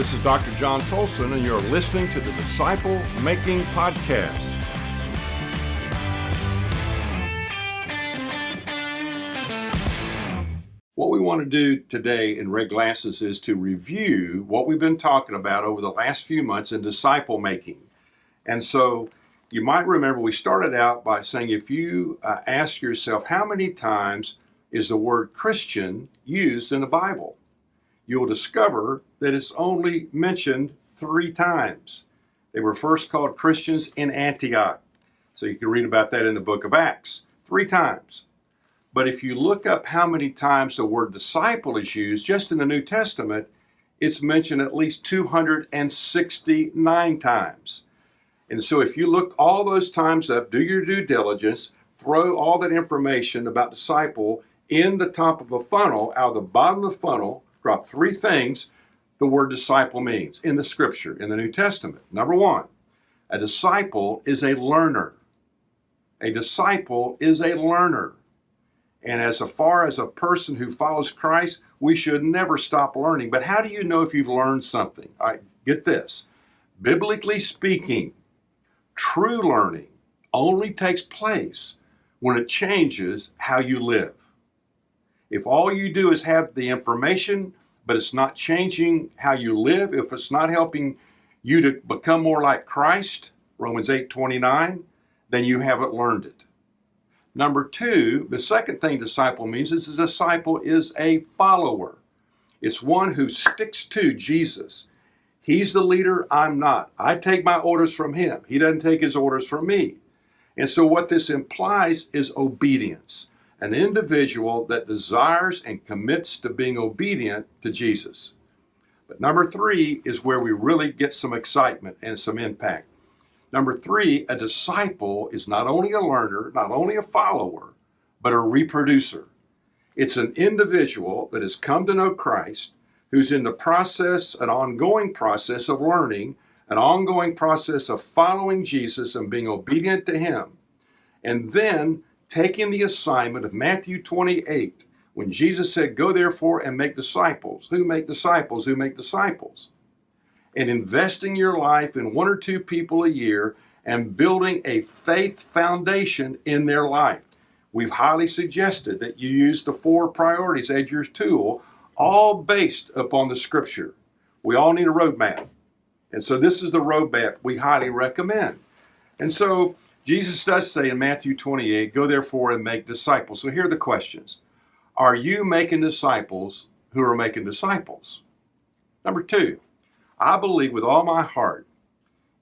This is Dr. John Tolson, and you're listening to the Disciple Making Podcast. What we want to do today in Red Glasses is to review what we've been talking about over the last few months in disciple making. And so you might remember we started out by saying if you ask yourself how many times is the word Christian used in the Bible, you'll discover that it's only mentioned 3 times. They were first called Christians in Antioch. So you can read about that in the book of Acts, 3 times. But if you look up how many times the word disciple is used, just in the New Testament, it's mentioned at least 269 times. And so if you look all those times up, do your due diligence, throw all that information about disciple in the top of a funnel, out of the bottom of the funnel, drop 3 things the word disciple means in the scripture, in the New Testament. Number 1, a disciple is a learner. A disciple is a learner. And as far as a person who follows Christ, we should never stop learning. But how do you know if you've learned something? All right, get this. Biblically speaking, true learning only takes place when it changes how you live. If all you do is have the information, but it's not changing how you live, if it's not helping you to become more like Christ, Romans 8:29, then you haven't learned it. Number 2, the second thing disciple means is a disciple is a follower. It's one who sticks to Jesus. He's the leader, I'm not. I take my orders from him. He doesn't take his orders from me. And so what this implies is obedience. An individual that desires and commits to being obedient to Jesus. But number 3 is where we really get some excitement and some impact. Number 3, a disciple is not only a learner, not only a follower, but a reproducer. It's an individual that has come to know Christ, who's in the process, an ongoing process of learning, an ongoing process of following Jesus and being obedient to him. And then taking the assignment of Matthew 28, when Jesus said, go therefore and make disciples. Who make disciples? Who make disciples? And investing your life in 1 or 2 people a year and building a faith foundation in their life. We've highly suggested that you use the 4 priorities as your tool, all based upon the scripture. We all need a roadmap. And so this is the roadmap we highly recommend. And so Jesus does say in Matthew 28, go therefore and make disciples. So here are the questions. Are you making disciples who are making disciples? Number 2, I believe with all my heart,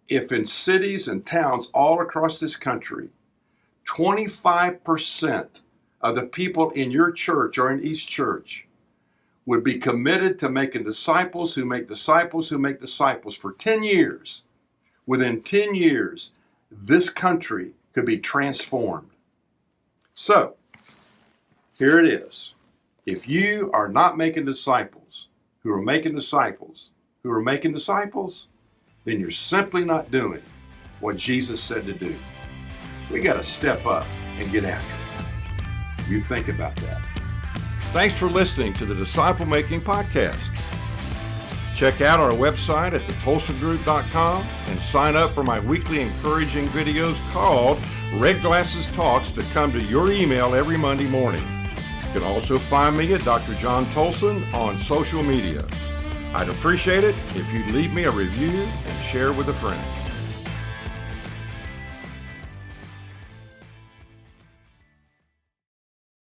if in cities and towns all across this country, 25% of the people in your church or in each church would be committed to making disciples who make disciples who make disciples for 10 years, within 10 years, this country could be transformed. So, here it is. If you are not making disciples who are making disciples who are making disciples, then you're simply not doing what Jesus said to do. We got to step up and get after it. You think about that. Thanks for listening to the Disciple Making Podcast. Check out our website at thetolsongroup.com and sign up for my weekly encouraging videos called Red Glasses Talks to come to your email every Monday morning. You can also find me at Dr. John Tolson on social media. I'd appreciate it if you'd leave me a review and share with a friend.